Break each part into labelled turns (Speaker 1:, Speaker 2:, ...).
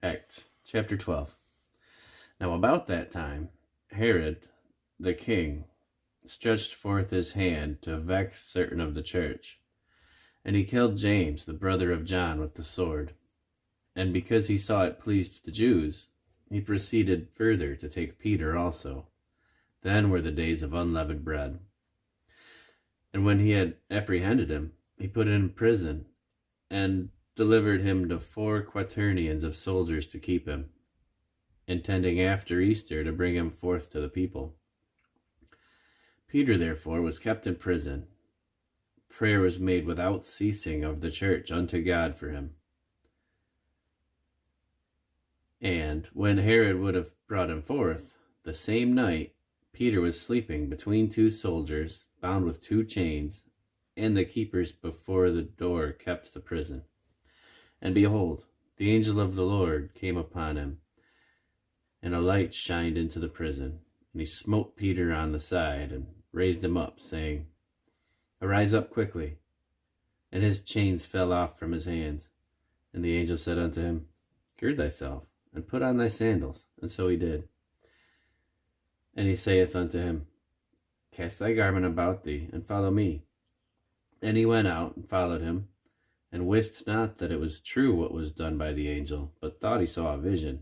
Speaker 1: Acts chapter 12. Now about that time, Herod the king stretched forth his hand to vex certain of the church, and he killed James, the brother of John, with the sword. And because he saw it pleased the Jews, he proceeded further to take Peter also. Then were the days of unleavened bread. And when he had apprehended him, he put him in prison, and delivered him to 4 quaternions of soldiers to keep him, intending after Easter to bring him forth to the people. Peter therefore was kept in prison. Prayer was made without ceasing of the church unto God for him. And when Herod would have brought him forth, the same night Peter was sleeping between 2 soldiers, bound with 2 chains, and the keepers before the door kept the prison. And behold, the angel of the Lord came upon him, and a light shined into the prison. And he smote Peter on the side, and raised him up, saying, Arise up quickly. And his chains fell off from his hands. And the angel said unto him, Gird thyself, and put on thy sandals. And so he did. And he saith unto him, Cast thy garment about thee, and follow me. And he went out, and followed him, and wist not that it was true what was done by the angel, but thought he saw a vision.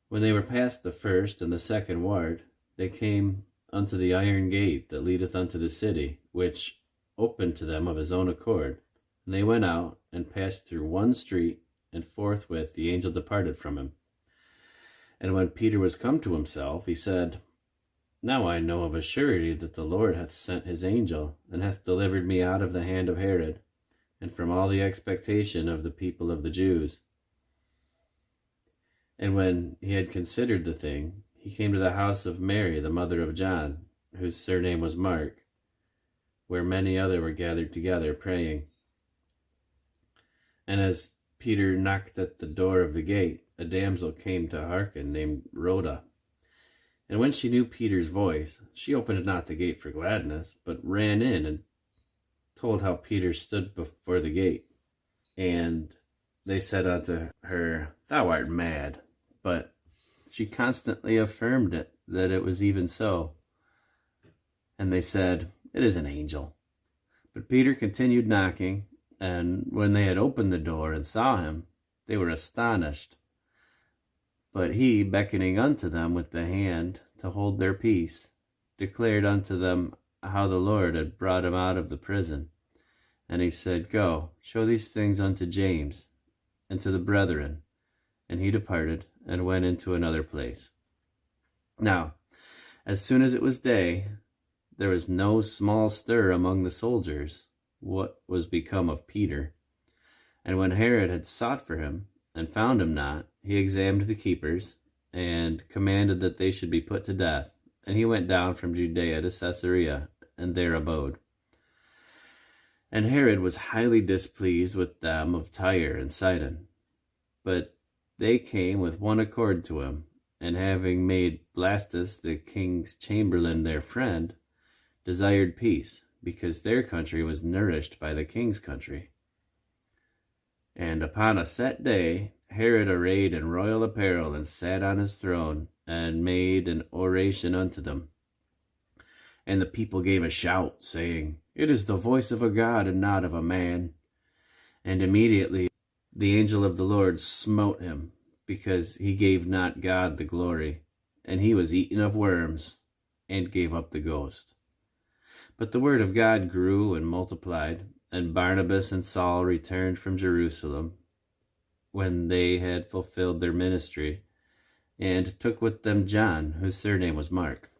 Speaker 1: When they were past the first and the second ward, they came unto the iron gate that leadeth unto the city, which opened to them of his own accord. And they went out, and passed through one street, and forthwith the angel departed from him. And when Peter was come to himself, he said, Now I know of a surety that the Lord hath sent his angel, and hath delivered me out of the hand of Herod, and from all the expectation of the people of the Jews. And when he had considered the thing, he came to the house of Mary, the mother of John, whose surname was Mark, where many other were gathered together, praying. And as Peter knocked at the door of the gate, a damsel came to hearken, named Rhoda. And when she knew Peter's voice, she opened not the gate for gladness, but ran in and told how Peter stood before the gate. And they said unto her, Thou art mad. But she constantly affirmed it, that it was even so. And they said, It is an angel. But Peter continued knocking, and when they had opened the door and saw him, they were astonished. But he, beckoning unto them with the hand to hold their peace, declared unto them how the Lord had brought him out of the prison. And he said, Go, show these things unto James, and to the brethren. And he departed, and went into another place. Now, as soon as it was day, there was no small stir among the soldiers, what was become of Peter. And when Herod had sought for him, and found him not, he examined the keepers, and commanded that they should be put to death. And he went down from Judea to Caesarea, and there abode. And Herod was highly displeased with them of Tyre and Sidon. But they came with one accord to him, and having made Blastus the king's chamberlain their friend, desired peace, because their country was nourished by the king's country. And upon a set day, Herod arrayed in royal apparel, and sat on his throne, and made an oration unto them. And the people gave a shout, saying, It is the voice of a God, and not of a man. And immediately the angel of the Lord smote him, because he gave not God the glory, and he was eaten of worms, and gave up the ghost. But the word of God grew and multiplied, and Barnabas and Saul returned from Jerusalem, when they had fulfilled their ministry, and took with them John, whose surname was Mark.